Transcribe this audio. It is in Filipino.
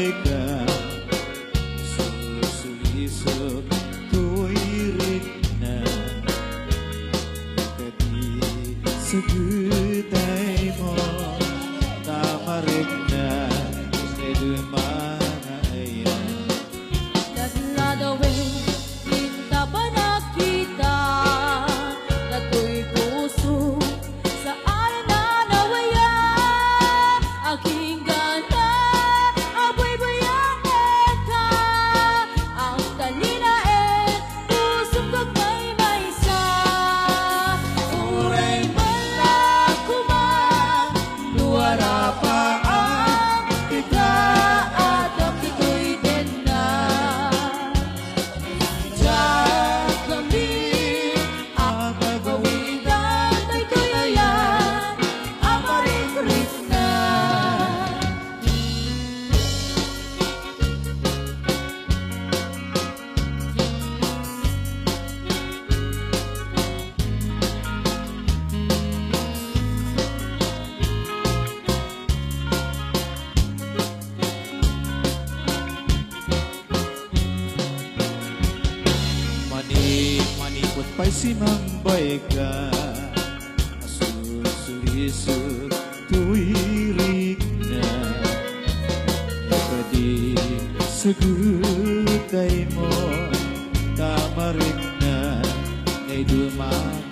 Ka susulisok tuwirin na kadi segutay mo tamarik na kay dumana ayan Nagladawin kita ba nakita nato'y puso sa arena nawaya aking manikot pa'y simambay ka susulisok tuwirik na kadi segutay mo tamarik na ay dumaan